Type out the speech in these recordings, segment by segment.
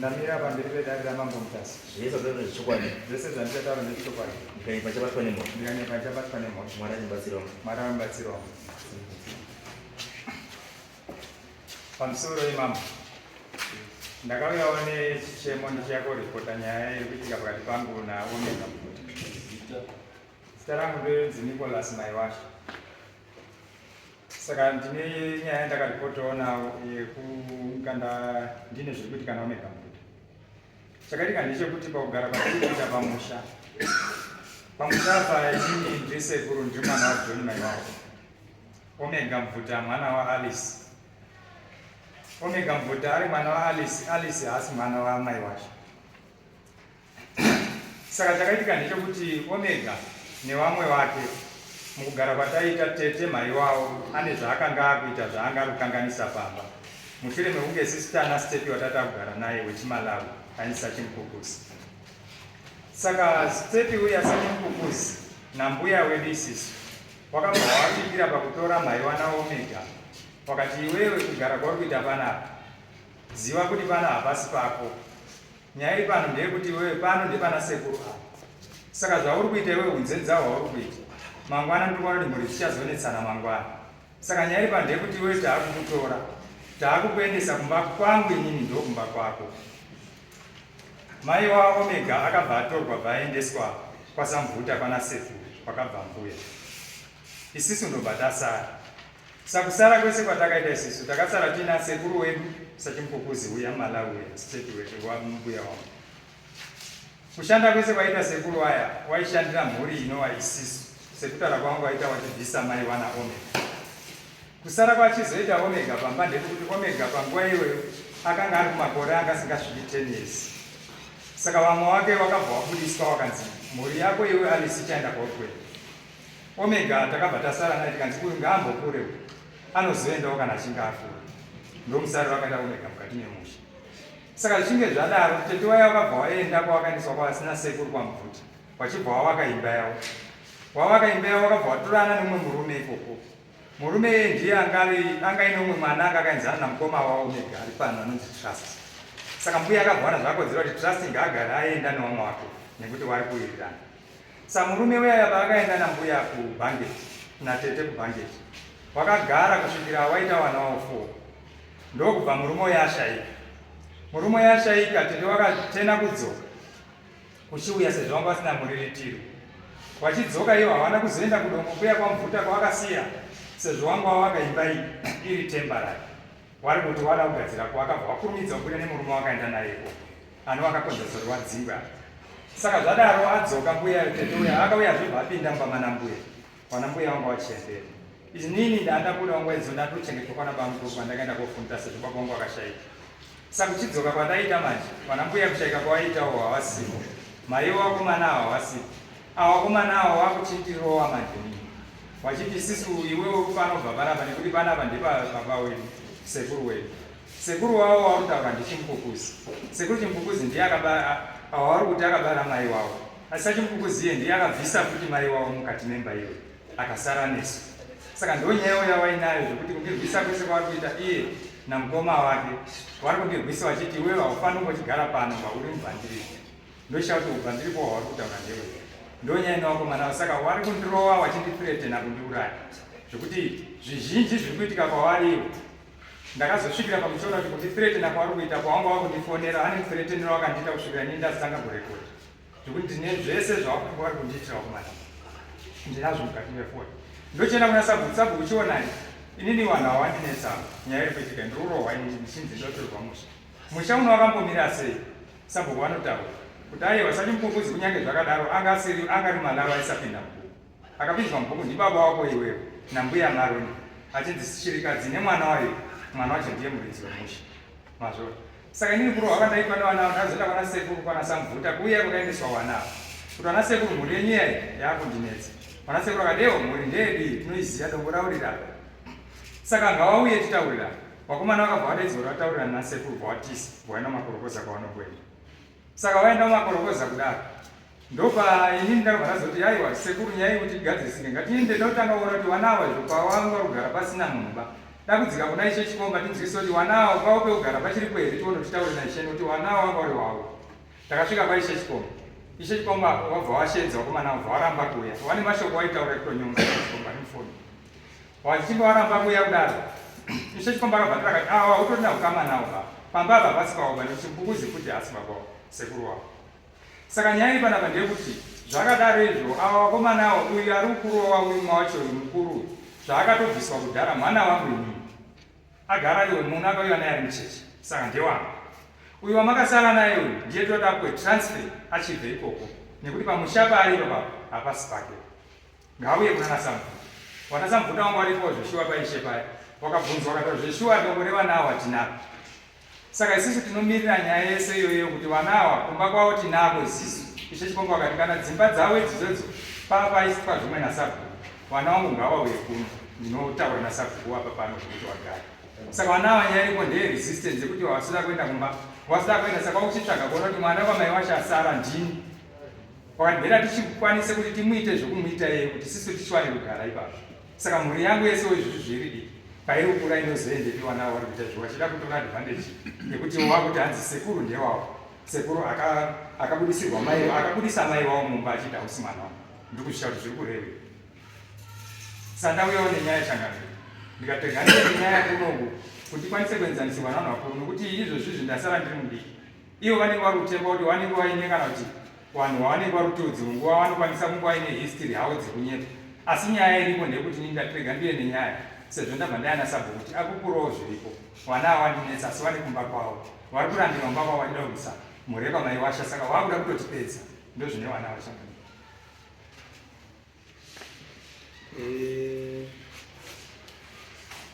ndamira pamberi pedare ramambo mutasi zvese zvazvo zvichokwadi zvese zvandichataura ndezvichokwadi ndikaipa chabatwa nemhosva ndikanyika chabatwa nemhosva mwari andibatsirawo mwari anobatsirawo pamusoro imamo ndakauyawo nechichemo ndichiyako ripota nyaya yekuitika pakati pangu naomega zita rangu ndonzi Nicholas Maiwasha. Saka ndine nyaya ndakaripotawo nawo yekunganda ndine zviri kuitika naomega mbuta. Chakaitika ndechekuti pakugara kwatiriita pamusha apa inini ndiri sekuru ndiri mwana waJohn Maiwasha. Omega Mvutha mwana waAlice. Omega Mvutha ari mwana waAlice, Alice haasi mwana waMaiwasha. Saka chakaitika ndechekuti Omega nevamwe vake mukugara kwataita tete mai wavo ane zvaakanga akuita zvaanga kukanganisa pamba. Mushure mekunge sisi tana Stepi watata kugara naye wechiMalawi ainzi Sachimpukuzi. Saka Stepi uya Sachimpukuzi nambuya wedu isisu wakabva wapindira pakutora mai wana Omega wakati iwewe kugara kwauri kuita panapa ziva kuti pana hapasi pako. Nyaya iri pano ndeyekuti iwewe pano ndepana sekuru apa. Saka zvauri kuita iwewe unzenza hwauri kuita mangwana ndikuona kuti mhuri dzichazonetsana mangwana. Saka nyaya iri pano ndeyekuti iwewe taakukutora taakukuendesa kumba kwangu inini ndokumba kwako. Mai waOmega akabva atorwa bva aendeswa kwaSamvutha kwana sekuru kwakabva mbuya. Isisu ndobva tasara. Sakusara kwese kwatakaita isisu takasara tina sekuru wedu Sachimpukuzi uya Malawi Stepi wedu wambuya wangu. Kushanda kwese kwaita sekuru aya waishandira mhuri inova isisu sekutaura kwangu waita wachibvisa mai wana Omega. Kusara kwachizoita Omega pamba ndekuti Omega panguva iyoyo akanga ari kumakore akasingasviki 10 years. Saka vamwe wake wakabva wabudiswa wakanzi mhuri yako iwe Alice ichaenda kwauri. Omega takabva tasara naye tikanzi uyu ngaambokure anozoendawo kana achinge akura. Ndomusariro wakaita Omega mukati memusha. Saka zvichinge zvadaro tete waya wakabva waenda kwawakaendeswa kwavasina sekuru kwaMvutha wachibva wavaka imba yavo. Wavaka imba yavo wakabva watorana nemumwe murume ikoko. Murume iye ndiye anga ine umwe mwana anga akaenzana namukoma waOmega ari pano anonzi Trust. Saka mbuya akabva zvakakodzera kuti Trust ngaagara aenda nevamwe wake nekuti vari kuwirirana. Saka murume uya paakaenda nambuya kuBhangeti natete kuBhangeti wakagara kusvikira waita vana vavo 4. Ndokubva murume uya ashaika. Murume uya ashaika tete wakatena kudzoka uchiuya sezvo vanga vasina muriritiro. Wachidzoka ivo havana kuzoenda kudombo kuya kwaMvutha kwavakasiya sezvo vanga wavaka imba iyi iri temporary. Wari kuti wada kugadzira kwakabva wakurumidza kubuda nemurume wakaenda nayepo ano wakakonzerwa dzingwa. Saka zvadaro adzoka mbuya tete uya akauya zvobva apinda mumba mana mbuya wana mbuya wanga wachembera. Izvi nini ndandabuda wangu idzo ndatochengetwa kwana bamukuru kwandakaenda kofunda sezvo baba wangu wakashaika. Saka kuchidzoka kwandaita manje wana mbuya kushaika kwawaitawo hawasipo. Mai wakomana hawasipo. Avakomana avo vakuchitirawo manje nini. Wachiti isisu iwewe panobva panapa nekuti panapa ndipo baba wedu sekuru wedu. Sekuru wavo warutaura ndiChimpukuzi. Sekuru Chimpukuzi ndiye vari kuti akabara mai wavo. Asi Sachimpukuzi iye ndiye akabvisa futi mai wavo mukati memba iyo akasara nesu. Saka ndonyayo yawainayo zvokuti kundirwisa kwese kwavari kuita iye namukoma wake vari kundirwisa vachiti iwewe haufaniri kungochigara pano ngauri mubhandiri. Ndoshauri kuti ubhandiripo hwavari kutaura ndewe. Ndonyaya nevakomana vavo. Saka vari kundirowa vachindithreatena kundiuraya zvokuti zvizhinji zviri kuitika kwavari ivo. Ndakazosvikira pamuchiona kuti kundithreatena kwavari kuita kwavanga vakundifonera ane threatenero wakandiita kusvikira nini ndazotanga kurekodi zvokuti ndine zvese zvavari kundiitira vakomana ndinazvo mukati mefoni. Ndochienda kuna Sabhuku uchionai inini vanhu havandinetsa nyaya iri kuitika ndirurohwa ndichinzi ndotorwa musha. Musha uno wakambomira sei? Sabhuku vanotaura kuti aiwa Sachimpukuzi kunyange zvakadaro anga ari Malawi aisapinda mubhuku. Akapinzwa mubhuku ndibaba wako iwewe nambuya Maroni achinzi chirikadzi nemwana wayo mwana wacho ndiye muridzi wemusha mazvoro. Saka inini kurohwa kandaitwa nevana avo ndazoenda kwana sekuru kwana Samvutha kuuya kukaendeswa wana avo kuti vana sekuru mhuri yenyu yayi yaakundinetsa. Vana sekuru akadewo mhuri ndeyedu tinoiziva dongo raurira. Saka ngavauye titaurira. Vakomana vakabva vadaidzwa vataurira nasekuru bvavatisa vaenda makorokoza kwavanokwenda. Saka vaenda makorokoza kudaro ndopa inini ndakabva ndazoti aiwa sekuru nyaya kuti tigadzirisike ngatiende ndotanga kuona kuti vana ava zvokwa vanga kugara pasina mumba takudzika kuna Ishe Chikomba tinzwise kuti wanawo paupe kugara pachiri kwere tione kuti taure naIshe kuti wanawo wanga uri wawo. Takasvika paIshe Chikomba. Ishe Chikomba wabva washedza wakomana wabva waramba kuuya. Vane mashoko waitaura kutonyonga Ishe Chikomba nemufoni. Wachimba waramba kuuya kudaro. Ishe Chikomba akabva akati awa utorina ukama nawo ba. Pamba apa pasikaoba nechimbukuzi kuti asi baba sekuru wavo. Saka nyaya iri panapa ndeyekuti zvakadaro izvo ava vakomanawo uyu ari kurowa umwe wacho uyu mukuru zvaakatobviswa kudhara mwana wangu inini agara iwe munhu akauya naye ari mucheche saka ndewanga uyu wamakasara naye uyu ndiye toda kutransfer achibve ikoko nekuti pamusha paari ipapo hapasi pake ngauye kuna nasamvuta wanasamvuta wangu aripo zveshuwa paIshe paya wakabvunzwa wakati zveshuwa doko revanawo hatinako saka isusu tinomirira nyaya yese iyoyo kuti vanawa kumba kwavo tinako isusu Ishe Chikomba akati kana dzimba dzavo idzodzo papaiswa zvimwe nasabhuku vana vangu ngavauye kuno ndinotaura nasabhuku apa pano kuti wagara saka vana vanyaya iripo ndeyeresistance yekuti wasida kuenda kumba wasida kuenda saka uchitsvaga kuona kuti mwana wamai wacho asara ndini wakatibvera tichikwanise kuti timuite zvokumuita yeye kuti sisu tichiwane kugara ipapo saka mhuri yangu yese izvizvi zviri pairi kukura inozoende piwana vari kuita zviro vachida kutora advantage yekuti wakuti hanzi sekuru ndewavo sekuru akabudisirwa mai akabudisa mai wavo mumba achiti hausi mwana wangu ndikusvika kuti zviri kureve sandauyawo nenyaya changamiro ndikateganire nenyaya kunoku kuti ikwanise kuenzanisirwa navanhu vakuru nokuti izvozvizvi ndasara ndiri mudiki ivo vanenge vari kutemba kuti vanenge vaine kana kuti vanhu vavanenge vari kutodzi munguva vanokwanisa kunge vaine history havo dzekunyepa asi nyaya iripo ndeyekuti ndingatirega ndiye nenyaya sezvo ndabva ndayanasabho kuti akukurawo zviripo vana havandinetsa asi vane kumba kwavo vari kurambira mumba kwavo vachida kurwisa mhuri yepamai washa saka vakuda kutotipedza ndo zvine vana vashanga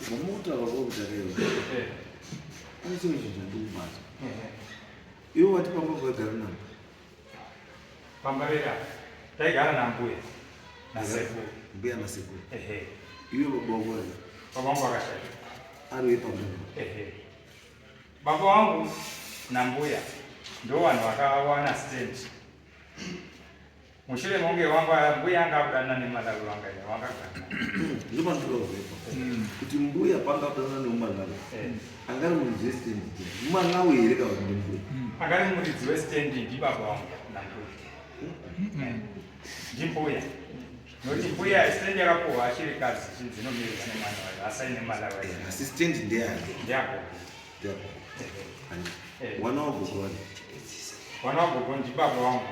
vamutaura kwakutareyo ane chimwe chinhu chandikubata iwo wati pamba pagara navo pamba veda taigara nambuya nasekuru mbuya nasekuru iwe baba wako ari baba wangu akashaya ari wepamba baba wangu nambuya ndo vanhu vakawana stand mushure monge wangu mbuya anga akudanana nemadaro vangagana ndopandikavepa kuti mbuya panga kudanana neumalawi angari muridzi westand mumalawi here kavari ndimbuya angari muridzi westand ndibaba wangu nambuya ndimbuya nokuti mbuya stand yakapuhwa achiri kadzi dzinomirirwa nemwana wayo asi aine malawi asi stand ndeyani ndeyako mwana wagogo wani mwana wagogo ndibaba wangu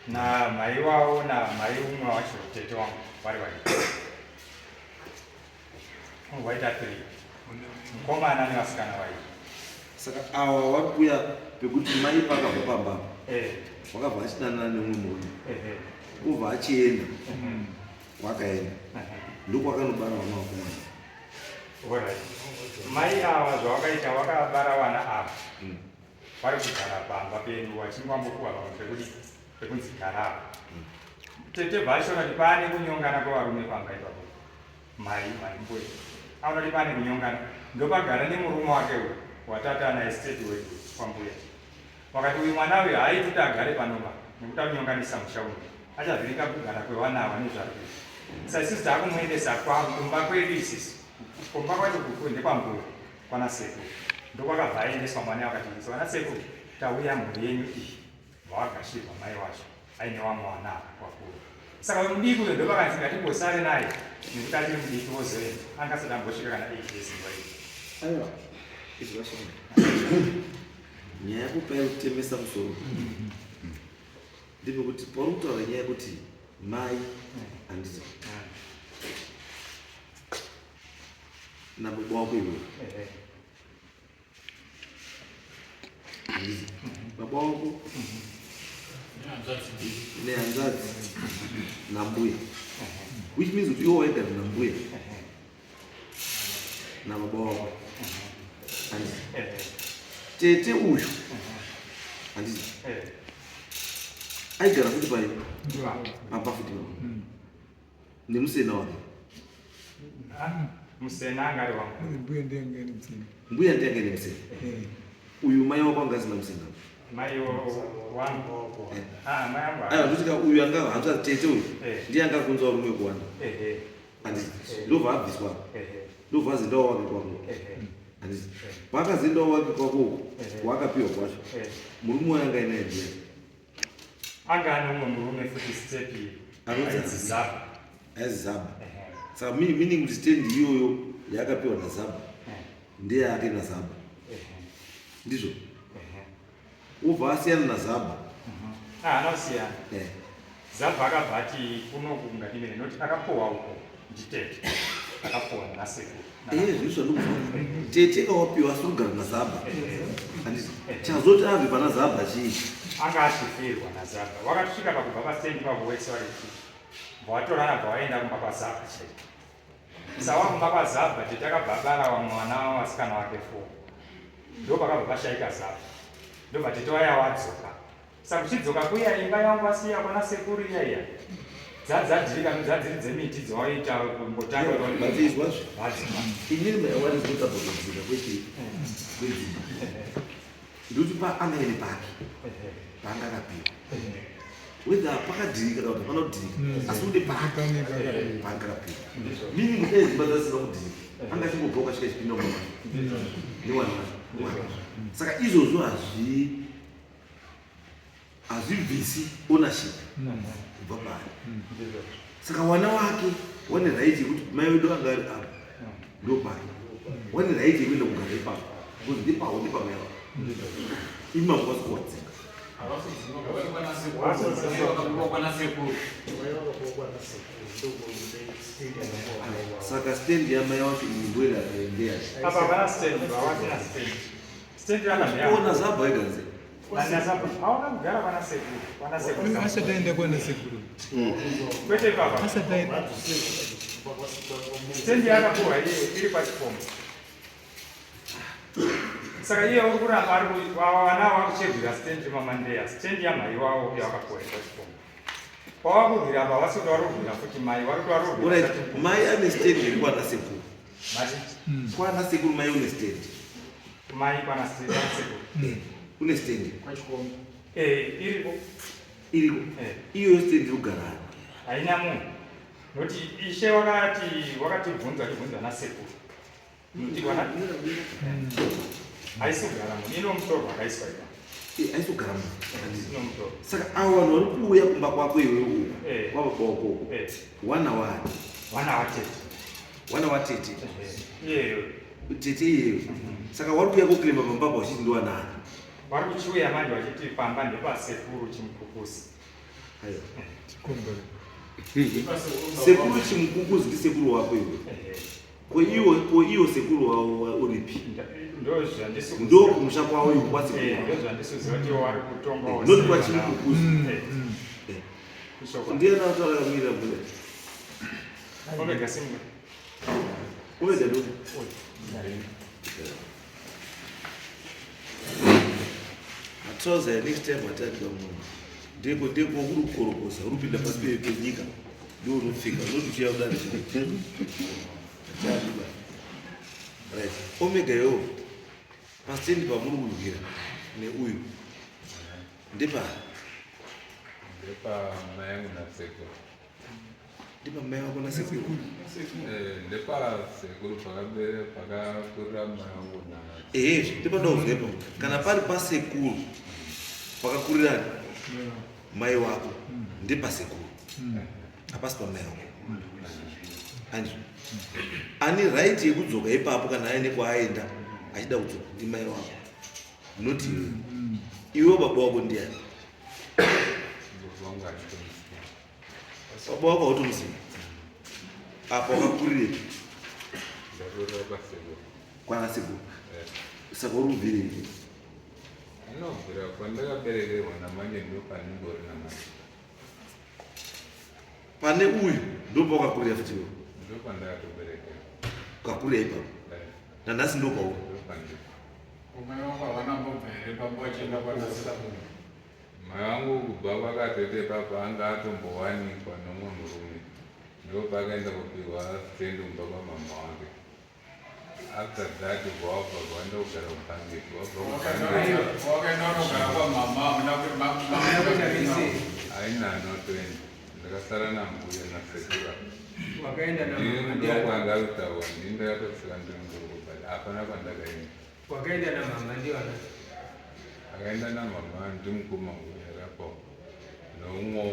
na mai wavo na mai umwe wacho tete wangu vari vari waita 3 mukomana nevasikana vaiti saka awa wakuya pekuti mai pakabva pamba wakabva achidanana nemumwe munhu ubva achienda wakaenda ndokwakanobara vana vakomana mai ava zvavakaita vakabara vana ava vari kugara pamba pedu vachingwambokuwa vamwe pekunzi garava tete bvaashona kuti pane kunyongana kwevarume pamba ipapo mai mbuya aona kuti pane kunyongana ndopagara nemurume wake uyu watata ana estate wedu kwambuya wakati uyu mwana uyu haiti kuti agare panoba nekuti akunyonganisa musha uno achavhirika kugara kwevana ava nezvakuita saka isusu taakumuendesa kumba kwedu isisu kumba kwacho kuku ndekwambuya kwana sekuru ndokwakabva aendeswa mwana wakati vana sekuru tauya mhuri yenyu iyi vawagashirwa mai wacho aine vamwe vana wakuru saka mudiki uyo ndopakanzi ngatimbosare naye nekuti achiri mudiki wozoenda angasati ambosvika kana 8 years nguva iyi aiwa izvashoma nyaya yekupai kutemesa musoro ndepekuti pauri kutaura nyaya yekuti mai handiti nababa wako iwe baba wako nehanzvadzi nambuya which means kuti iwo waigara nambuya nababa wako handiti tete uyu handiti aigara futi pai apa futi nemusena wake musena angari wangu mbuya ndiange nemusena uyu mai wako anga asina musena mai wangu mai wangu aiwa ndotika uyu anga hanzvadzi tete uyu ndiye anga kunzwa rumwe kuwanda handiti ndobva abviswa ndobva zindawo wake kwako handiti pakazindawo wake kwako wakapiwa kwacho murume wayanga ina ndiye anga ane umwe murume futi stepi Anonzi Zaba. Zaba. Saka meaning kuti stand iyoyo yakapiwa naZaba ndiye yake naZaba ndizvo ubva asiyana naZaba anosiyana Zaba akabva ati kunokunga ndimene noti akapowa uko nditete akapowa nasekuru zvisvo ndikufunga tete kawapiwa asi kugara naZaba handiti chazoti abve pana Zaba chii anga achifirwa naZaba wakasvika pakubva pastendi pavo wese vari kuti vatorana bva vaenda kumba kwaZaba chete sawa kumba kwaZaba tete akabva abara mwana wasikana wake 4 ndo pakabva pashayika Zaba ndobva tete waya wadzoka saka kuchidzoka kuya imba yangu asiya kwana sekuru iyaiya dzadziri dzemiti dzawaita kumbotangazvazvo inini maiwanizotabotodzika kwedzimba ndokuti paamaine pake panga akapiwa whether pakadhirika kana kuti panodhirika asi kuti pake panga akapiwa mini kudai dzimba dzasina kudhirika anga achingobva ukasvika chipinda mumama newana saka izvozvo hazvibvisi ownership kubva pari saka wana wake wane right yekuti mai wedu anga ari apa ndo pake wane right yekuenda kugara ipapo kuti ndipawo ndipamaiwa imambo vasikuwadzinga saka stendi yamai wacho imbwera ndeyaona Zaba iganze asataenda kwana sekuru kwete baba stendi yakapuwa iri pachikomo saka iye uri kuramba wana wakuchegwira stendi mamandeya stendi yamai wavo yavakapuwa iri pachikomo pawakugwira apa vasoti varugwira futi mai vari kuvarugwira mai ane stendi iri kwana sekuru kwana sekuru mai une stendi mai kwana sekuru une stendi iriko iriko iyoyo stendi rugarani haina munhu nokuti ishe wakatibvunza nasekuru haisi kugara munhu inomutorwa akaiswa haisi kugara munhu saka avo vanhu vari kuuya kumba kwako iwewe uku kwava kwakoko wana watete iyeyo tete iyeyo saka wari kuuya kokuremba pambapa vachiti ndiwanani vari kuchiuya manje vachiti pamba ndepasekuru chimukukusi sekuru chimukukusi ndi sekuru wako iwe ko iwo sekuru wavo uripi ndo kumusha kwavo iwo kwasekuru kwa chimukukusi ndiye nautarakamira mbuya omega ndo trouser ya next time atadika munhu ndeko kuri kukorokosa urupinda pasi penyika ndo unofika notuchiya kudani right omega yo pastendi pamuri kudwira neuyu ndepari ndepamai nasekuru ndepamai vako nasekuru ndepasekuru pakakurira mai vangu ndepanoda kuzvepo kana pari pasekuru pakakurirani mai wako ndepasekuru hapasi pamai wako andizvo ane right yekudzoka ipapo kana aine kwaaenda achida kudzoka ndi mai wako noti iwe baba wako ndiani baba wako hautomuziva apa wakakurirei kwana sekuru saka uri kubvirei inobvira kwandakaberekerwa namanje ndo paningori namanje pane uyu ndopa wakakurira futi iwe ndo pandakatoberekerwa ukakurira ipapo nanhasi ndo pauri mai vangu kubva kwakatete papa anga atombowanikwa nomwe murume ndo pakaenda kupiwa stendi kumba kwamama wake after that wabva kwaenda kugara mubhangeti haina no 20 ndakasara nambuya nasekura Wakaenda na ndiri mama mudoko ndiani? angavitaura ndini ndakatosvika ndiri mudoko but hapana kwandakaenda. Wakaenda na mama ndiani? Akaenda namama ndimukoma uyarapo noumwe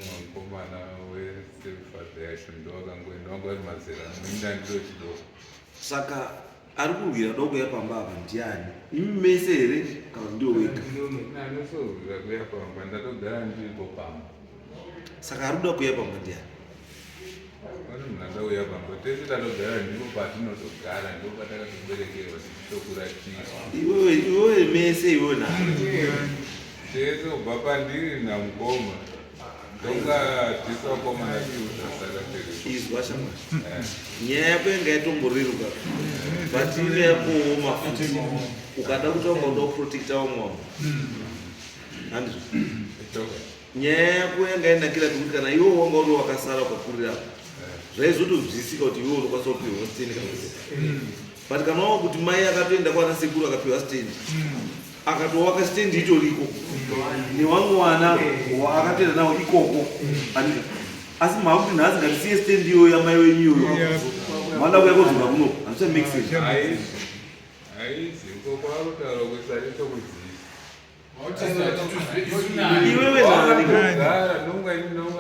mukomana wesefadhasho ndowakangoenda wanga vari mazera noinda ndiro chidoko. Saka ari kurwira doko yapamba apa ndiani? Imi mese here kana ndiwo wega? Anosorwira kuya pamba ndatogara ndiripo pamba. Saka ari kuda kuya pamba ndiani? Pane munhu andauya pamba tese tatogara ndipo patinotogara ndipo patakatoberekerwa tichitokura tisu. Iwewe mese iwewe nani? Tese kubva pandiri namukoma ndonga tisu wakomana tiuzasaka tiri. Izwa shamwari. Nyaya yako yanga yatomboreruka. But ine yakooma futi. Ukada kuti wanga unoprotecta vamwe vanhu. Handizvo? Nyaya yako yanga yanakira kuti kana iwe wanga uri wakasara ukakurira zvaizotobvisika kuti iwe unokwanisa kupiwa stendi kana kuti. But kana wava kuti mai akatoenda kwana sekuru akapiwa stendi akatowaka stendi itoriko nevamwe vana akatoenda navo ikoko andika. Asi makuti nhasi ngatisiye stendi iyoyo yamai wenyu iyoyo manda kuya kodzoka kuno handisa make sense. Haizi kwakutaura kwesari tokuziva. Iwewe nani? Gara nonga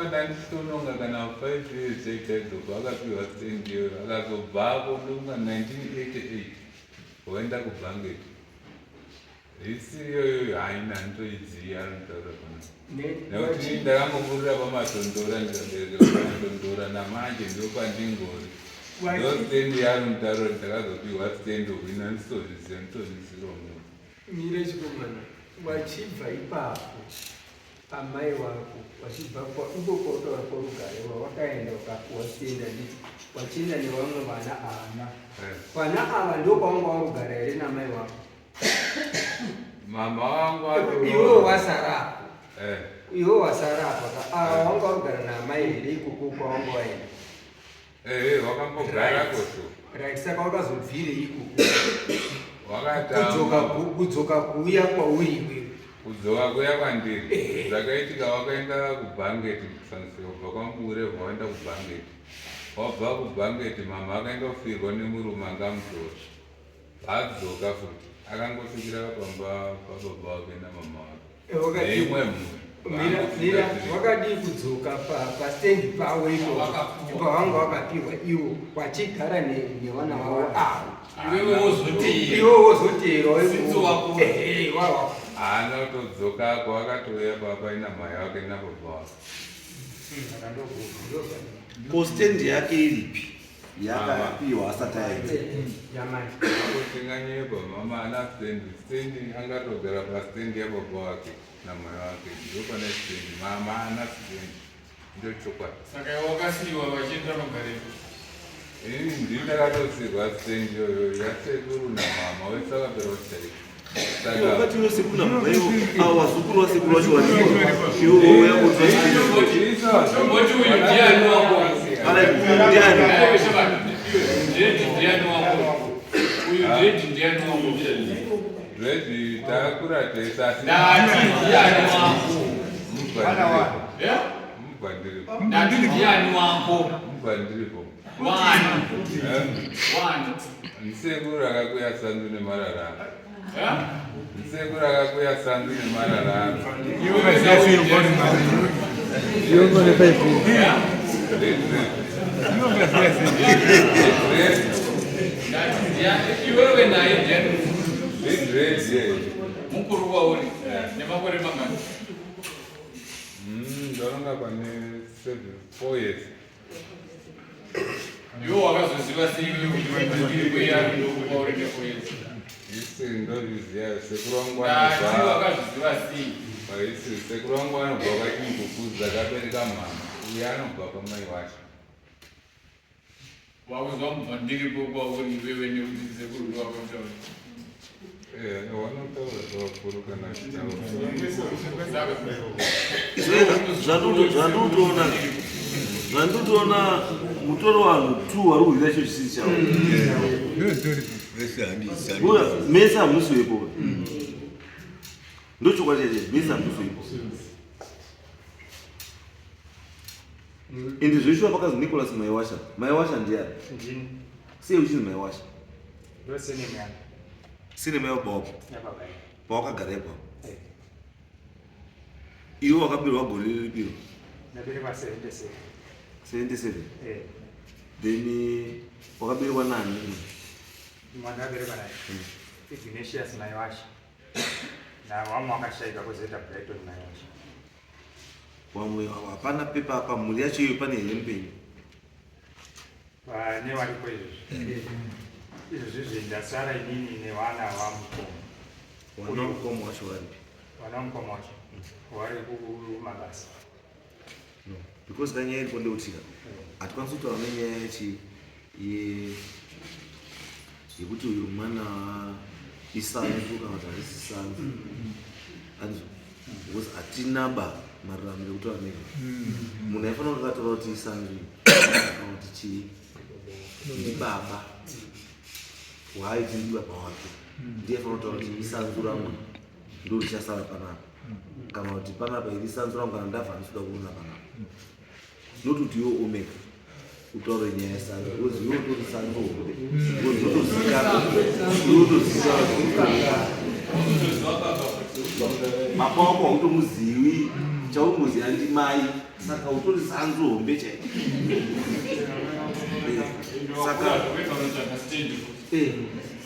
ndanditononga kana 5 years chaitaidzoko akapiwa stendi iyoyo akazobvapo nonga 1988 waenda kubhangeti. Hisi iyoyo haina nditoidziya anotaura pano. Nekuti ndakambokurira pamatondora ndikabereka pamatondora namanje ndopandingori. Ndo stendi yaanotaura kuti ndakazopiwa stendi hwina nditozviziva nditozviziro munhu. Mire chikomana, wachibva ipapo amai wako, wachibva ukokotora korugare wawakaenda ukapiwa stendi anditi wachienda nevamwe vana ana. Vana ava ndokwawanga warugara here namai wako? Mama wangu Iwe wasara. Iwe wasara apa ava wanga warugara namai here ikoko kwawanga waenda? wakambogara koto. Right, saka wakazobvire ikoko. Wakatanga Kudzoka kuuya kwauri iwe. kudzoka kuya kwandiri zvakaitika wakaenda kubhangeti kusanisiro kubva kwamurevha waenda kubhangeti. Wabva kubhangeti mama akaenda kufirwa nemurume angamutora adzoka futi akangosvikira pamba pababa wake namama wake neimwe Mira, wakadi kudzoka pastendi pawe ipo pawanga wakapiwa iwo wachigara nevana vavo avo. Iwe wozoteerwa haana kutodzokako akatouya papa ina mai wake nababa wake. Ko stendi yake iripi yakapiwa asati aenda? Akutinganyeba mama ana stendi angatogara pastendi yababa wake namai wake ndopane stendi mama ana stendi ndo chokwadi. Saka wakasiyiwa vachienda magarepo. Ndini ndakatosirwa stendi iyoyo yasekuru namama wese akapera kutarika. Wakati ule sekuru na baba hiyo au wazukuru wa sekuru wacho walipo hiyo yangu stendi. Ngoja uyu ndiani wako. Ala ndiani. Ndiani wako. Uyu ndiani wako. Redi takura tesasi. Ndati ndiani wako. Mbandiripo. Ndati ndiani wako. Mbandiripo. Wani. Nsekuru akakuya sandu nemararano. Nsekuru akakuya sandu nemararano. Iwewe naye ndiani. Redi Mukuru wauri. Nemakore mangani. Ndononga pane 4 years. Iwe wakazoziva sei kuti vandiri kweyari ndokuvauri nekoyezi. Isi ndozviziva sekuru wangu Ndati anobva. wakazviziva sei. Isi sekuru wangu anobva kwachimbukuzi akabereka mama. Uye anobva pamai wacho. Wakuzwa mubvandiri kwakwauri iwewe nekuti sekuru ndowakataura. Vanotaura zvavakuru kana zvandotoona mutoro vanhu 2 vari kurwira icho chisiri chavo. Mese hamusi wepo. Ndochokwadi chacho, mese hamusi wepo. ende zvoishuwa pakazi Nicholas Maiwasha ndiani Ndini. sei uchinzi Maiwasha Ndosene mwana. sine mai wababa Yababa. pawakagara ipapo Eh. iwe wakabirwa gore riri Ndabereka 77. 77 Eh. then wakaberwa nani Mwana abereka naye. Ignatius Maiwasha. Na wamwe wakashaika kuzoita Brighton Maiwasha. wamwe hapana pepa apa mhuri yacho iyo pane hempenyu Vane varipo izvozvi. Izvozvi ndasara inini nevana vamukomo. wana mukoma wacho varipi Vana mukoma wacho. Vari kumabasa. no because kanyaya iripo ndeutika hatikwanisi kutaura nenyaya yekuti uyu mwana isanzu kana kuti harisi sanzu anzo because hatinaba marirano nekutaura nega munhu aifanira kuti akataura kuti isanzu kana kuti chii ndibaba waaiti ndibaba wake ndiye aifanira kutaura kuti isanzu ramwe ndo richasara panapa kana kuti panapa iri sanzu rangu kana ndabva handisikuda kuona panapa not kuti iwo omega utaure nyaya yesanzu because iwo utori sanzu hombe because utozika mapa wako hautomuzivi chaumuziva ndimai saka utori sanzu hombe chai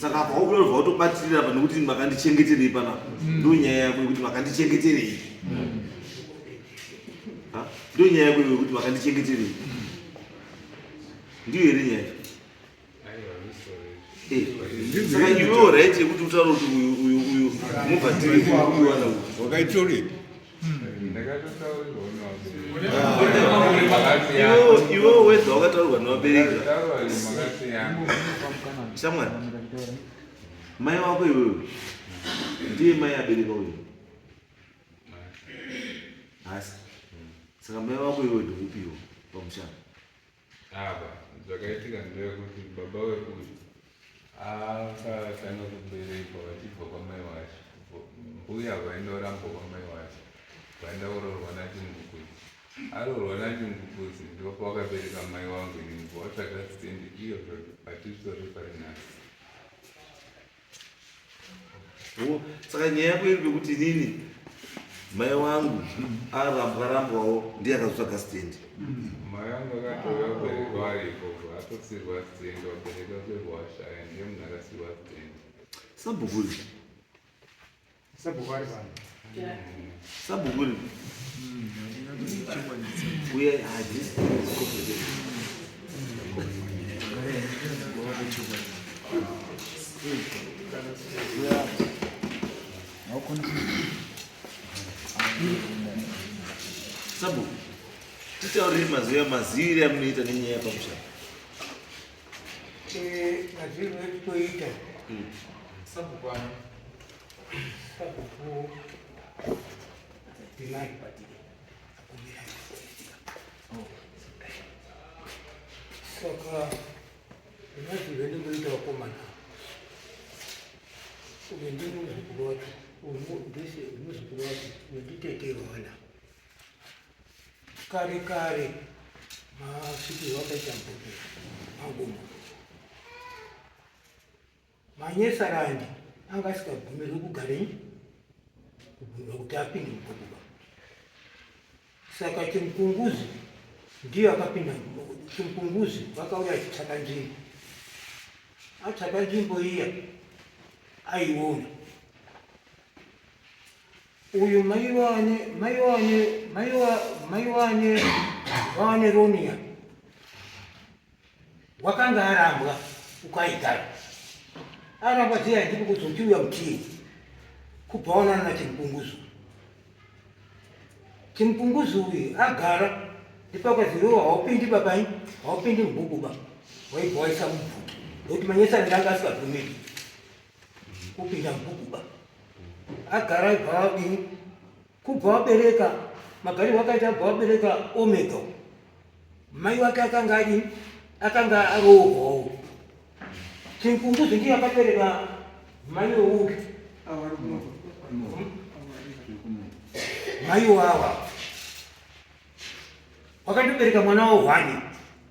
saka paukuda kubva utobatirira pa nekuti makandichengeterei panapa ndo nyaya yako yekuti makandichengeterei ndo nyaya yako yekuti makandichengeterei ndiyo here nyaya saka iwewo right yekuti utaura kuti uyu mubhatiri uwana wakaitorei iwewo wega wakataurirwa nevabereki shamwari mai wako iwewe ndiye mai abereka uyu hasi saka mai wako iwewe ndoupiwo pamushana apa zvakaitika ndeyekuti baba wekuyu akatanga kuberekwa vachibva kwamai wacho mbuya vaindoramba kwamai wacho vaenda kurorwa nachingukuzi arorwa nachingukuzi ndopa wakabereka mai wangu inini watsvaga stendi iyo hatisori pari nhasi saka nyaya yako iri pekuti inini mai wangu arambwarambwawo ndiye akazotsvaga stendi mai vangu akatouya kuberekwa ari ikoko atotsirwa stendi wabereka kwerwashaya ndiye munhu akasirwa stendi sabhukuri Sabhuku vari vanhu. sabhukuri uye hadisi sabhuku titauriri mazivire amunoita nenyaya yapamushana maziro ekutoita sabhuku timari patiri saka maziro endingoita vakomana uve ndini muzukuru wacho ndese muzukuru wacho wenditetei vana kare kare masvikirwa akaita mboto maguma manyesarandi anga asikabvumirwi kugarei kubvumira kuti apinde mubokuba saka chimupunguzi ndiyo akapinda chimupunguzi vakauya achitsvaka nzvimbo atsvaka nzvimbo iya aiona uyu vawane ronia wakanga arambwa ukaigara aramba ziya ndipo kuzotiuya mutini kubva waonana nachimupunguzi chimupunguzi uyu agara ndipakaziviwa haupindi babai haupindi mubukuba waibva waisa mubvuki nokuti manyesana ndanga asikabvumiri kupinda mubukuba agara aibva wadini kubva wabereka magari wakaita abva wabereka omega mai wake akanga adini akanga arohwawo chimupunguzi ndiye akabereka mai wouki mai wava wakandobereka mwana wawo hwani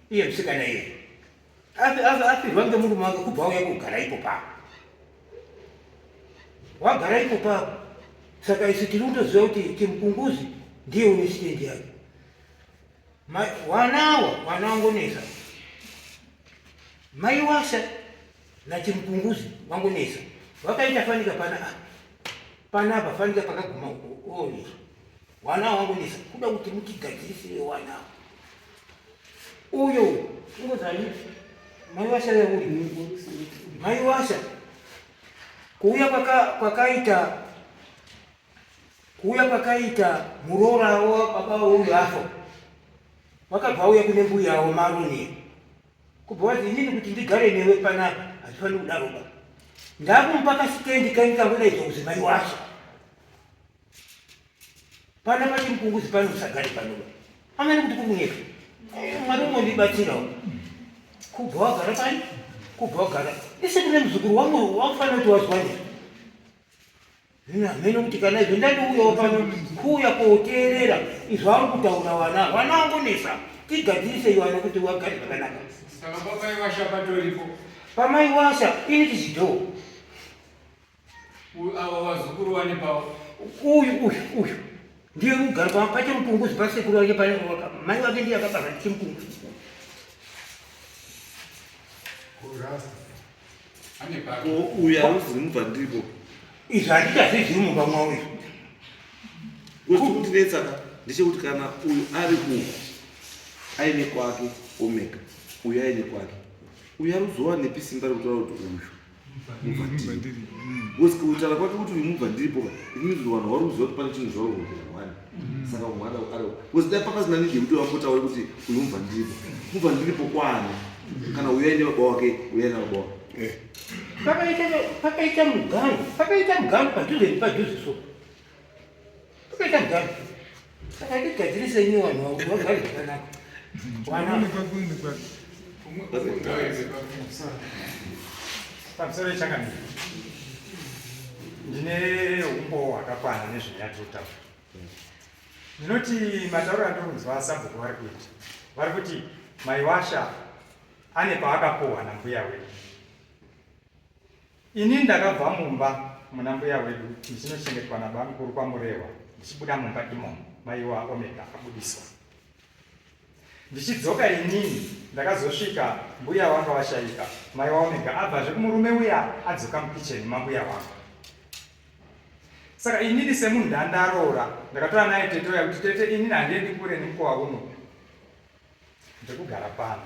iye musikana iye apirwa ngemurume wake kubva uya kugara ipo pako wagara ipo pako. Saka isi tiri kutoziva kuti Chimupunguzi ndiye une stendi yake. Wanawa wanongonesa mai Washa na Chimupunguzi wangonesa vakaita fanika panapa fanika pakaguma oni wanawa wangonesa kuda kuti mutigadzirisire wanawa uyo ngozani mai Washa yauri mai Washa kuuya kwakaita murora baba uyu afo wakabva uya kune mbuya yawo Maroni kubva wazi inini kuti ndigare newe panapa hazvifaniri kudaroba ndakumupa kasitendi kandikangodaidza kuzi mai Washa pana paChimupunguzi pano usagare panoba amene kuti kumunyeka mwari umondibatsirawo kubva wagara pani kubva wagara ise kune muzukuru wangu wakufanira kuti wazwani mene kuti kana izvo ndandouyawo pano kuuya koteerera izvo ari kutaura wana wanongonesa tigadzirise iwana kuti wagare zvakanaka. Saka pamai Washa patoripo. Pamai Washa ini tizidhoo Ava vazukuru vane pavo. Uyu ndiye kugara paChimupunguzi pasekuru wake mai wake ndiye akabarwa ndiChimupunguzi. Uyu aruzi mubva ndiripo. Izvi handitazvizivi mumba mwawo izvo. Wechikutinetsaka ndechekuti kana uyu ari uku aine kwake Omega, uyu aine kwake, uyu aruzova nepi simba rekutaura kuti uyu mubva ndiri. Wosika kutaura kwake kuti uyu mubva ndiripo inini vanhu varuziva kuti pane chinhu zvarohotera mwani. Saka mwana ari wosida pakazina nidi kuti vapotaure kuti uyu mubva ndiripo. Mubva ndiripo kwani kana uyu aine baba wake uyu aine baba wake. Pakaita mugangu padhuze so pakaita mugangu saka ndigadzirise ini vanhu vagare zvakanaka pamusoro Changamire ndine umbo hwakakwana nezvenyatota. Ndinoti matauro andokunzwa asabhuku vari kuti mai Washa ane paakapohwa nambuya wedu. Ini ndakabva mumba muna mbuya wedu ndichinochengetwa nabamukuru kwaMurehwa ndichibuda mumba imomo mai waOmega akabudiswa. Ndichidzoka inini ndakazosvika mbuya wanga washaika mai waOmega abvazve kumurume uya adzoka mukicheni mambuya wangu. Saka inini semunhu ndandaroora ndakatora naye tete uya kuti tete inini handiendi kure nemukowa uno ndikugara pano.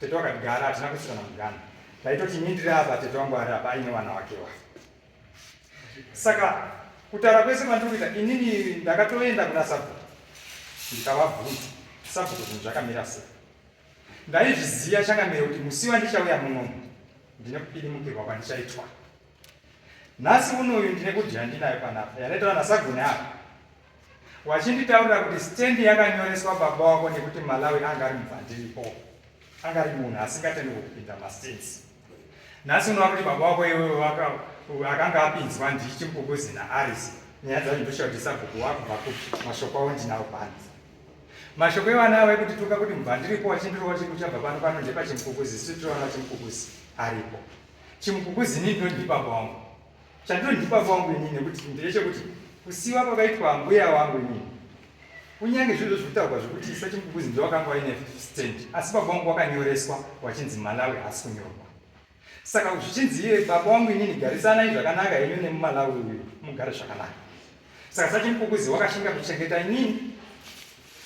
Tete wakatigara hatina kusiyana mugana ndaitoti nyindira apa tete wangu ari apa aine wana wakewa. Saka kutaura kwese kwandiri kuita inini ndakatoenda kuna sabhuku ndikavabvunza sabhuku zvinhu zvakamira sei. Ndaizviziva Changamire kuti musi wandichauya munomu ndine kupidimukirwa kwandichaitwa. Nhasi unoyu ndine kudhira ndinayo panapa yanoitawa naSaguni apa wachinditaurira kuti stendi yakanyoreswa baba wako nekuti Malawi anga ari mubvandiripo, anga ari munhu asingatendi kupinda mastenzi. Nhasi unova kuti baba wako iwewe akanga apinzwa ndiChimupunguzi naArisi. Nyaya dzacho ndoshaura kuti sabhuku wakubva kuti mashoko awo ndinawo pano. Mashoko evana vekuti tuka kuti mubvandiripo wachindirova chiri kuchabva pano pano ndepaChimupunguzi isi tiriona Chimupunguzi aripo. Chimupunguzi inini ndondiri baba wangu. Chandondiri baba wangu inini nekuti ndechekuti kusiwa kwakaitwa mbuya wangu inini kunyange zvizvo zvekutaurwa zvekuti saChimupunguzi ndowakanga waine stendi asi baba wangu wakanyoreswa wachinzi Malawi haasi kunyorwa. Saka zvichinzi iye baba wangu inini garisanai zvakanaka ino nemumalawi uyu mugare zvakanaka. Saka saChimupunguzi wakashinga kuchengeta inini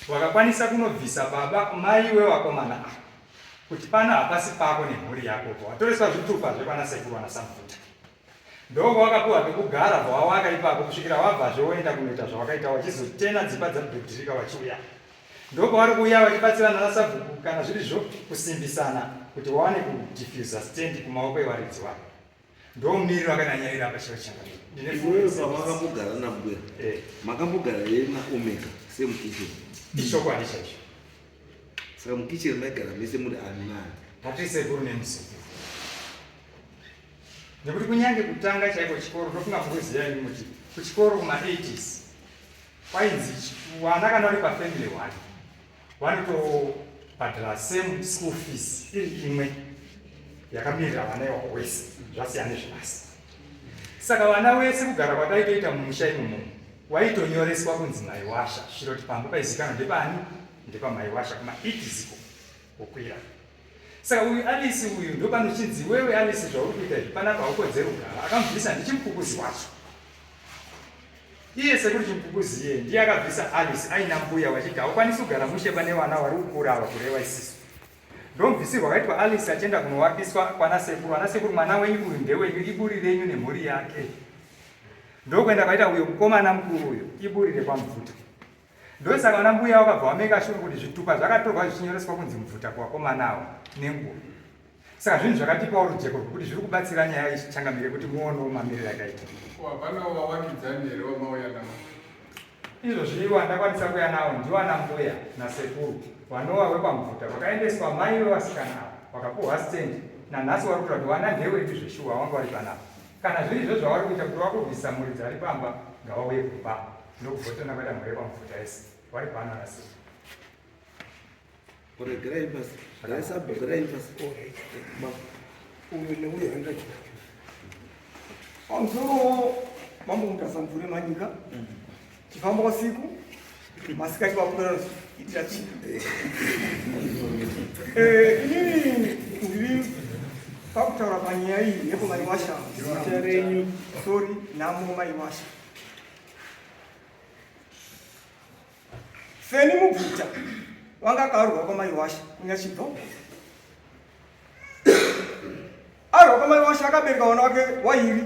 wakakwanisa kunobvisa baba mai wewakomana kuti pana hapasi pako nemhuri yako watoreswa zvitupa zvekwana sekuru wanaSamfuta. Ndoko wakapuwa pekugara bvawawaka ipapo kusvikira wabvazve woenda kunoita zvawakaita wachizotena dzimba dzamudhoktirika wachiuya. Ndoko vari kuuya vachibatsirana naSabhuku kana zvirizvo kusimbisana kuti wawane kudhifuza stendi kumaoko evaridzi wavo. Ndomumiriri wakanyanyaira pachiro Changamire. Iwewe pamakambogara nambuya makambogara here naOmega semukicheni. Ishoko handichaizvo. Saka mukicheni maigara mese muri ani nani? Hatiri sekuru nemuzukuru. Nekuti kunyange kutanga chaiko chikoro ndofunga mukuziva ini kuti kuchikoro kuma80s kwainzi vana kana uri pafamily one vanotobhadhara same school fees iri imwe yakamirira vana ivavo wese zvasiyana nezvebasa. Saka vana wese kugara kwataitoita mumusha imomo waitonyoreswa kunzi maiwasha zviroti pamba paizikanwa ndepani ndepamaiwasha kumaitiziko okwira. Saka uyu Alice uyu ndopanochinzi wewe Alice zvauri kuita izvi panapa haukodzeri kugara. Akamubvisa ndichimupukuzi wacho iye sekuti chimupukuzi iye ndiye akabvisa Alice aina mbuya wachiti haukwanisi kugara mushe pane vana vari kukura ava kureva isisu. Ndomubvisirwa akaitwa Alice achienda kunowapiswa kwana sekuru. Ana sekuru mwana wenyu uyu ndewenyu, iburi renyu nemhuri yake. Ndokuenda kwaita uyo mukomana mukuru uyo iburire pamubvuta. Ndosaka vana mbuya vakabva vameka shure kuti zvitupa zvakatorwa zvichinyoreswa kunzi mubvuta kuvakomana avo nenguva. Saka zvinhu zvakatipawo rujeko rwekuti zviri kubatsira nyaya yechangamire kuti muonewo mamiriro akaita. Hapana wavakidzani here wamauya navo? Izvozviwa ndakwanisa kuya navo ndiwo ana mbuya nasekuru vanova vepamubvuta vakaendeswa mai vevasikana avo vakapuhwa stendi. Nanhasi vari kutora kuti vana ndewedu zveshuwa vanga vari panapa. Kana zviri izvo zvavari kuita kuti vakubvisa mhuri dzari pamba ngavauye kumba ndokuvhotana kwaita mhuri yepamubvuta ese vari pana nasi. Regerai basi. Regerai basi. Uyu neuyu handachina. Pamusoro mambo mutasamvure manyika. Chifamba usiku. Masikati vakudara kuitira chii. Inini ndiri pakutaura panyaya iyi yepamaiwasha. Zita renyu sorry namo maiwasha. Feni mubvuta wanga akarwa kwamaiwasha kunyachibvo. Arwa kwamaiwasha akabereka vana wake wairi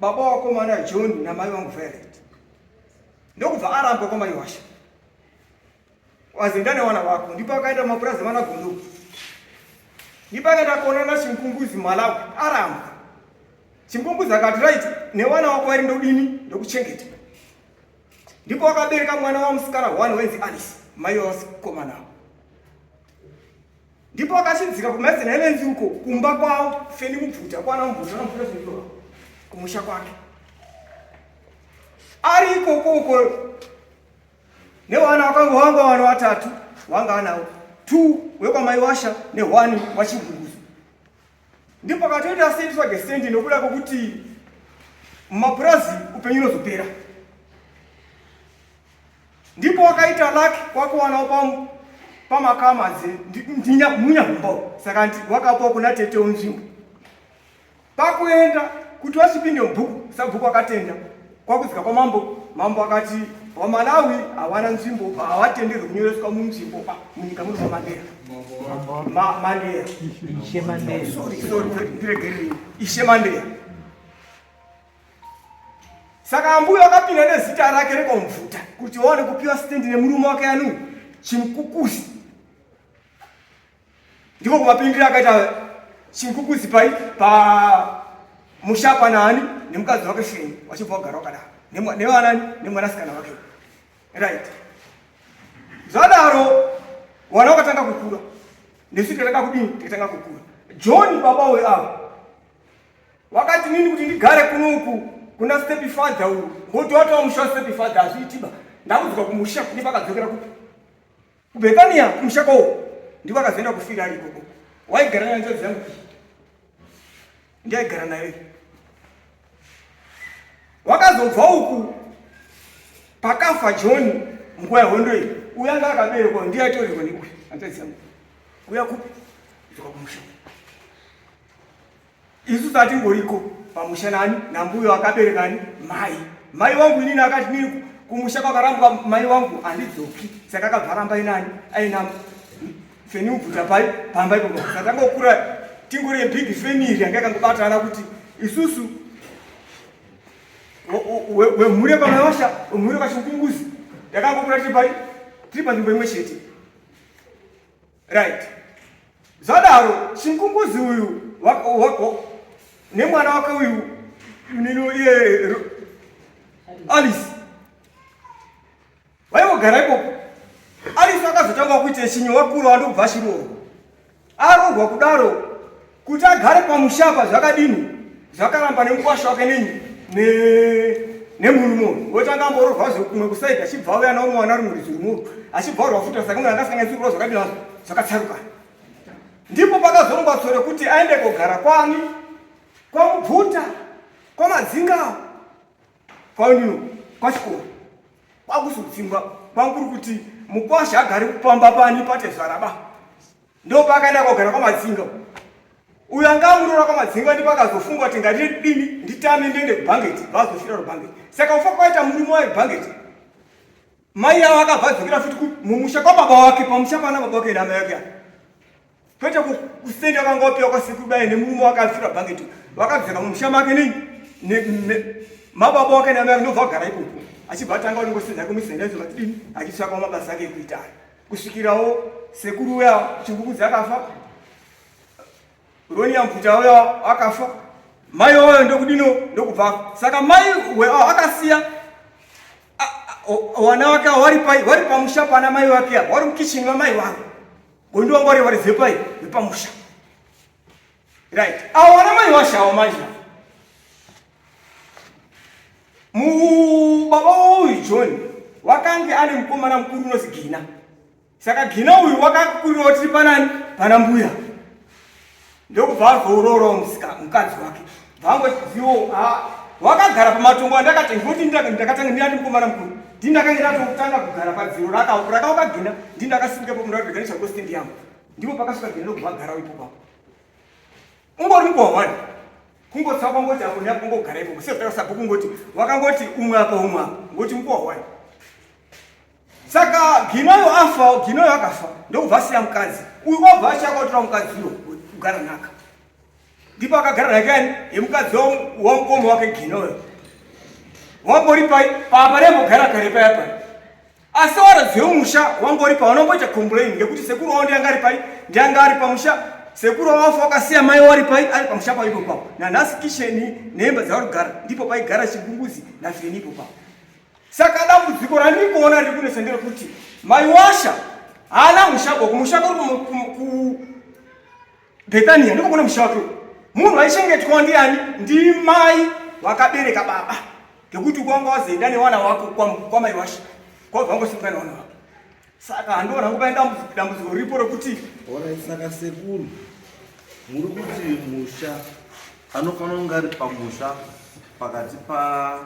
baba wakomana John namai vangu Violet. Ndokubva arambwa kwamaiwasha. Wazenda newana wako ndipo akaenda mapurazi vana Gondo. Ndipo akaenda kuonana Chimkunguzi Malawi arambwa. Chimkunguzi akati right newana wako vari ndodini ndokuchengeta. Ndipo akabereka mwana wa musikana one wenzi Alice mai wasikomana. Ndipo akachinzika kumadzina elenzi uko kumba kwavo Feni mubvuta kwana mubvuta namubvuta zvindiwa kumusha kwake. Ari ikoko newana wakangu wanga vana vatatu wanga anawo 2 wekwamaiwasha ne1 wachimpunguzi. Ndipo akatoita sendiswa gestendi nokuda kwokuti mumapurazi upenyu unozopera. Ndipo wakaita laki kwakuwanawo pamakamadzi munyahumbawo. Saka wakapawo kuna tete wenzvimbo. Pakuenda kuti wachipinde mubhuku sabhuku akatenda kwakuzika kwamambo. Mambo akati waMalawi hawana nzvimbo havatenderwi kunyoreswa munzvimbo munyika muno maMandera. Mandera. Ishe Mandera. Sorry, ndiregerei. Ishe Mandera. Saka mbuya akapinda nezita rake rekomubvuta kuti waone kupiwa stendi nemurume wake anu Chimkukuzi. Ndiko kumapindira akaita Chimkukuzi pa mushapa nani nemukadzi wake Feni wachibva kugara wakadaro nevanani nemwanasikana wake. Right. Zvadaro wana wakatanga kukura. Nesu tatanga kudini? Tatanga kukura. John baba weavo wakati nini kuti ndigare kunoku kuna step father uyu ngoti watowa musha step father azviitiba ndakudzwa kumusha kune pakadzokera kuti kubekania kumusha kwawo ndipo akazoenda kufira ari ikoko. Waigara nayo njodzi yangu ndiaigara nayo. Wakazobva uku pakafa John nguva yehondo iyi uya anga akaberekwa ndiye atorerwa neuyu hanzvadzi yangu uya kupi dzoka kumusha. Isu satingoriko pamusha nani nambuyo akaberekani mai wangu inini akati nini kumusha kwakarambwa mai wangu handidzoki. Saka akabva ramba inani aina Feni mubvuta pai pamba ipo. Saka tangokura tingori big family yanga yakangobatana kuti isusu wemhuri yekwamaiwasha wemhuri yekwachimkunguzi yakangokura tiri panzvimbo imwe chete. Right. Zvadaro Chimkunguzi uyu nemwana wake uyu nino iye Alice vaivogara ikoko. Alice akazotanga kuita chinyo wakuru wandobva achirorwa. Arorwa kudaro kuti agare pamushapa zvakadini zvakaramba nemukwasha wake nemurumo wotanga mborohwa zvokumwe kusaidi achibva uya naumwe wana rumurizi rumuru achibva rwafuta saka munhu angasanganisirwa zvakadina zvakatsarukana. Ndipo pakazorongwa tsore kuti aende kogara kwani kwamubvuta kwamadzinga kwaunino kwachikoro kwakuzodzingwa kwanguri kuti mukwasha agari kupamba pani patezvaraba ndo pakaenda kogara kwamadzinga. Uyo anga amurora kwamadzinga ndipo akazofungwa kuti ngatidini nditame ndiende kubhangeti vazofira rubhangeti. Saka ufa kwaita murume webhangeti mai yavo akabva dzokera futi mumusha kwababa wake pamusha pana baba wake namai yake kwete kusenda kangopiwa kwasekudai nemurume wakafira bhangeti wakabveka mumusha make mababa wake namai yake ndobva kugara ipopo achibva atanga unongosenda kumisenda izo vatidini achitsvaka mabasa ake ekuita kusvikirawo sekuru uya chingukudzi akafa roni yambuta uya akafa mai wayo ndokudino ndokubva. Saka mai akasiya wana wake wari pamusha pana mai wake wari mukicheni wamai wavo gondo wangu wari zepai vepamusha right. Avo wana mai washawa manje mubaba wauyu John wakange ane mukomana mukuru unozi Gina. Saka Gina uyu wakakurirawo tiri panani pana mbuya ndokubva azororo mukadzi wake vangozivo wakagara pamatongo andakati ngoti ndakatanga ndinati mukomana mukuru ndindakanga ndatotanga kugara padziro rakaukagina ndindakasvikepo mundaveganisha kostendi yangu ndipo pakasvika Gina ndokubva agara ipopapo ungori mukowa wani kungotsa kwangoti apo neapo ngogara ipopo sezvakasapo kungoti wakangoti umwe apa umwe apa ngoti mukowa wani. Saka Ginayo afa Ginayo akafa ndokubva asiya mukadzi uyu wabva achakautira mukadziwo kugara naka ndipo akagara nakani yemukadzi wamukomo wake Ginayo wangori pai paparembogara kare paya pai asi waradziwe musha wangori pa wanomboita complain ngekuti sekuru wao ndianga ari pai ndianga ari pamusha sekuru wafa wakasiya mai wari pai ari pamusha paipo papo nanhasi kisheni nehemba dzavari kugara ndipo paigara chigunguzi nafireni ipo papo. Saka dambudziko randikuona riri kunesendera kuti mai washa haana mushako kumushako ku Bethania ndiko kuna mushako munhu aichengetwa ndiani ndi mai wakabereka baba ngekuti kwanga wazoenda newana wako kwa mai washa kwabva ngosingana wana wako. Saka handiona kupaenda dambudziko ripo rokuti ora saka sekuru muri kuti musha anofanira kunge ari pamusha pakati pa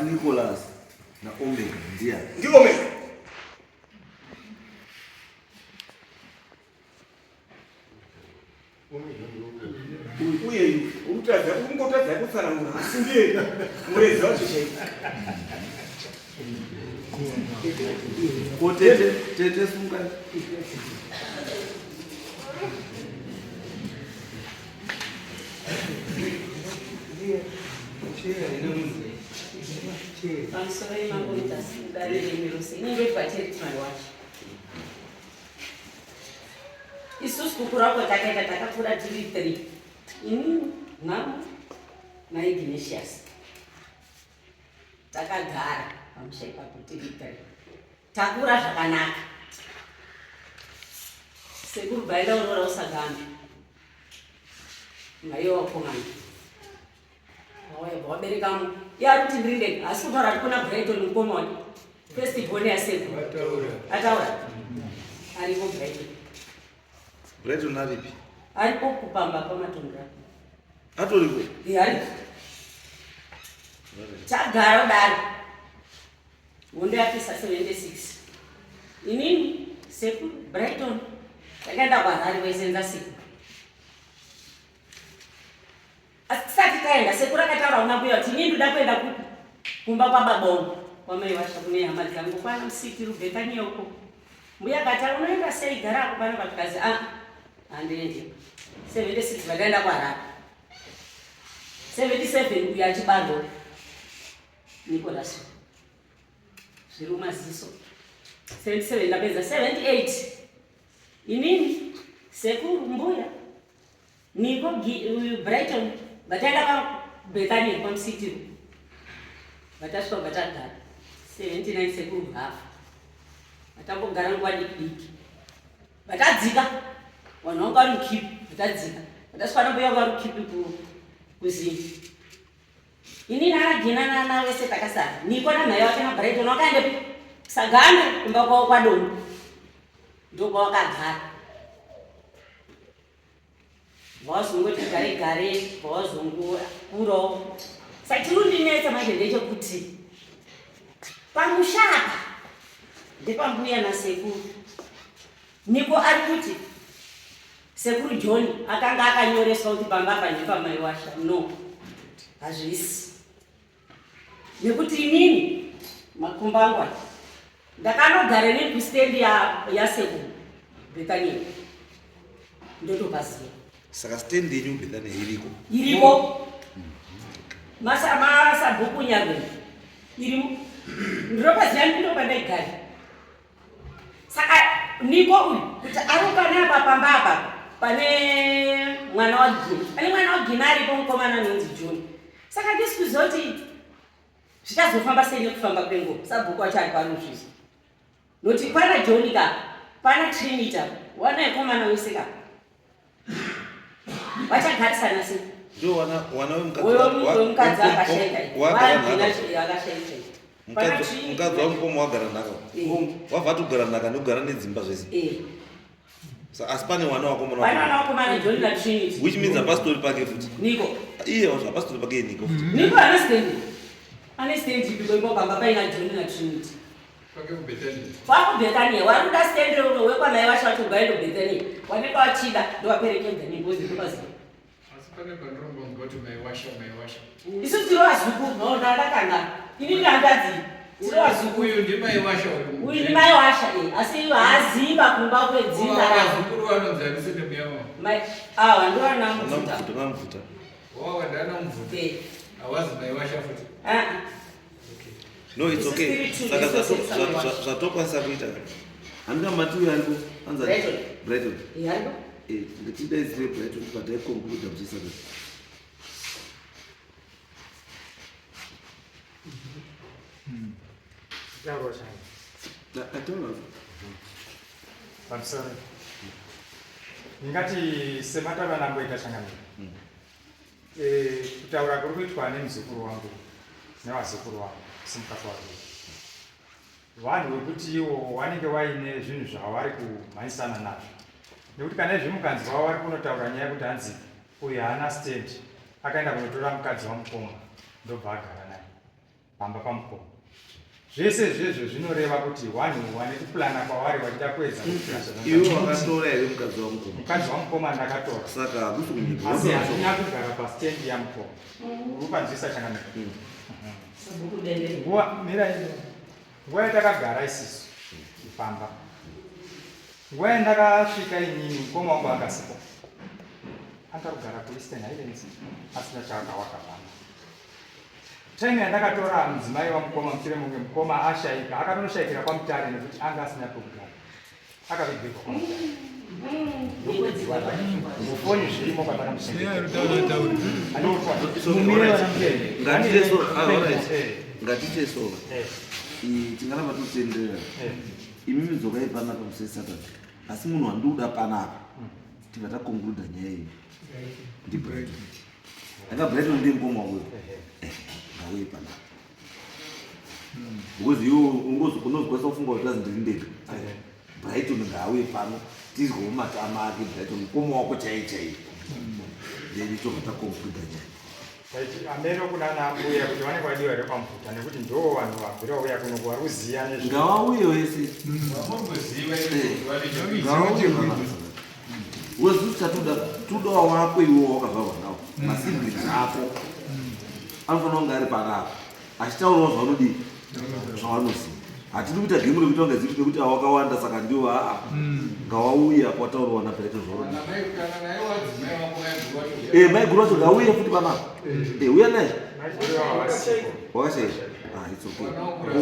Nicholas na Omega ndiani? Ndi Omega. Uye utadza kungotadza kutsara munhu asi ndiye murezi wacho chaiko. Ko tete sunga pamusoro yemangonitasgareremirosi inenge ipateritori wacho isusu kukura ko takaita takakura tiri 3 inini mama naignatius takagara pamusha ipapo tiri 3 takura zvakanaka sekuru baenda urora usagambe maiyo wakomana waberekamu yaruti ndirinde asi kutaura kuti kuna Brighton mukomoni festival yasekuru ataura aripo Brighton aripi aripo kupamba pamatongo atoripo aripo tagara udari hondo yapisa 76 inini sekuru Brighton takaenda kwaHarare kwaisenza siku asati kaenda sekuru akataura unabuya kuti inini ndoda kuenda kumba kwababongo kwamai washa kune hama dzangu kwana musiki ruBethania uko mbuya akati unoenda sei gara ako pano patukazi handiendi 76 vakaenda kwaHarare 77 uya achibarwa Nicholas zviri maziso 77 ndapedza 78 inini sekuru mbuya niko Brighton vataenda paBethania pamusitiro vatasvika vatagara 79 sekuru hafu vatambogara nguva diki vatadzika vanhu vanga vari mukipi vatadzika vatasvika nambuya vanga vari mukipi kuzini Ini naagina na wese takasara. Niko na mai wake na Brighton wakaenda Sagana kumba kwa Doni. Ndio kwa wakagara. Vazungu tigare vazungu kuro. Sachirundi neta manje ndechekuti pamushaka ndepambuya na sekuru. Niko ari kuti sekuru John akanga akanyoreswa kuti pamba apa nepamai washa. No. Hazvisi. Nekuti inini makumbangwa ndakanogara nekustendi ya sekuru Bethania. Ndotopaziva. Saka stand yenyu Bethania iriko. Masa bhuku nyagwe. Irimo. Ndropaziva ndinopa ndaigara. Saka niko uyu kuti arukana apa pamba apa pane mwana wa Gina. Pane mwana wa Gina aripo mukomana nonzi John. Saka ndisi kuzoti zvichazofamba sei nekufamba kwenguva. Sabhuku wacho ari panozvizwa. Noti pana John ka, pana Trinity, wana ikomana wese ka. Vachagarisana sei? Ndio wana wemukadzi akashaika. Mukadzi wamukoma wagara nako. Wabva togara naka nogara nedzimba zvese. Asi pane wana wakomana. Pana wana wakomana John na Trinity. Which means apostoli pake futi. Niko. Iye apostoli pake Niko futi. Niko ana stand. Ana stand ndipo pamba paina John na Trinity. Wako Bethania, waruda stand wekwa mai washa kuti ugaendo Bethania. Waneka wachida ndo waperekedza nembozi ndopazi. Asipane bandrombo ngoti mai washa. Isu tiro azuku no ndakanga. Ini ndandadzi. Tiro azuku Uyu ndi mai washa. Uyu ndi mai washa asi haziba kumba kwedzina. Azukuru vanonzanise nemuyama. Mai ndo ana mvuta. Ndamvuta. Wawandana mvuta. Awazi mai washa futi. No, it's okay. Saka zvatokwanisa kuita. Handika matiwi aripo. Anza Brighton. Yaripo? Ndechida izire Brighton but I conclude mchisaka. Yago chani. Atona. Pamusoro. Ngati semata vanamboita changamira. Kutaura kuri kuitwa nemuzukuru wangu nevazukuru wangu simukati wake. Vanhu vekuti iwo vanenge vaine zvinhu zvavari kumhanyisana nazvo. Nekuti kana izvimukanzi wavo vari kunotaura nyaya yekuti hanzi uyu haana stand akaenda kunotora mukadzi wamukoma ndobva agara naye pamba pamukoma. Zvese izvezvo zvinoreva kuti vanhu vane kuplana kwavari vachida kuedza Iwe wakatora here mukadzi wamukoma? Mukadzi wamukoma ndakatora. Saka hakusi kunyika. Asi hazvina kugara pastendi yamukoma. Upanzwisa changamira. Nguva yatakagara isisu ipamba. Nguva yandakasvika inini mukoma wangu akasipo. Anga kugara kuEastern Highlands asina chaakawaka pamba. Time yandakatora mudzimai wamukoma mushure mumwe mukoma ashaika akatonoshaikira kwamutare nekuti anga asina pekugara. Akavigirwa kwamutare. Ngofoni zvirimo kwapana Ngatite so. Tingana vatotendera. Imimi dzoka ipanapa musesatatu. Asi munhu wanduda panapa. Tivata conclude nyaya iyi. Ndi Brighton. Anga Brighton ndi ngoma wewe. Ngawe panapa. Because you unozokwanisa kufunga kuti azindilindeka. Brighton ngawe pano. Tizigoma tamaki Brighton ngoma wako chai. Ndiri chokata conclude nyaya. Amero kuna nambuya kuti vanenge vadiwa here pamupfuta nekuti ndo vanhu vabvira uya kuno kuvaruziya nezvi. Ngawauye wese. Wezvisi chatoda wako iwo wakabva nawo. Masimbiri ako. Anofanira kunge ari panapa. Achitaurawo zvaunodii zvavanoziva. Hatidi kuita gemu rekuita kunge zvipi nekuti awakawanda saka ndiwo ngawauye apo wataurawa naPrighton zvaunodii. Mai guru wacho ngauye futi panapa. Uya naye. Wakashayika. It's okay.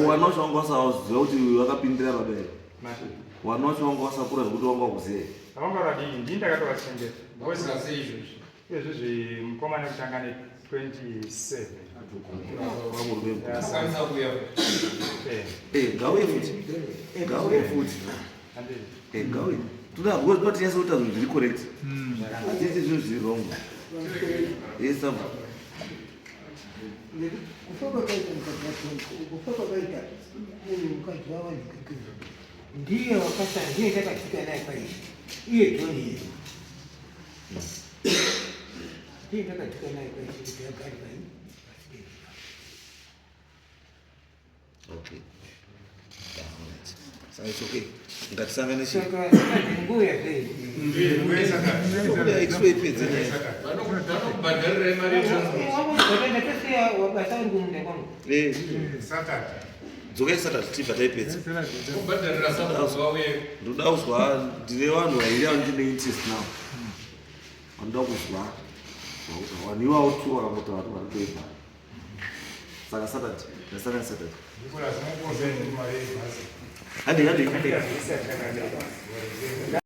Wana wacho wanga wasaziva kuti wakapindira pabere. Wana wacho wanga wasakura zvekuti wanga wakuziya. Vanga vadii ndini ndakatora chengeta. Izvozvi mukoma nekutanga ne27. Ngauye futi. Ngauye. Toda kuti yasa uta zviri correct. Hatisi zvinhu zviri wrong. Yes, ndiye wakasa ndiye katika naye paishi iye John hiyo ndiye katika naye paishi kwa gari paishi. Okay. Sasa it's okay. Ngatisangane shi. Saka nguya sei. Ngoja explain pizza ni. Vanobhadharira mari yetransport. Wakaenda kesi ya wabasari kumunda kwangu. Dzoka Saturday tibva pizza. Kubhadharira support wauye. Ndoda kuzwa ndine vanhu vairi vandine interest nawo. Ndoda kuzwa. Waniwa utu wakamota vanhu vari kuipa. Saka Saturday, Saturday. Ndikula zinokuwa zeni mari yebhasi. Hadi.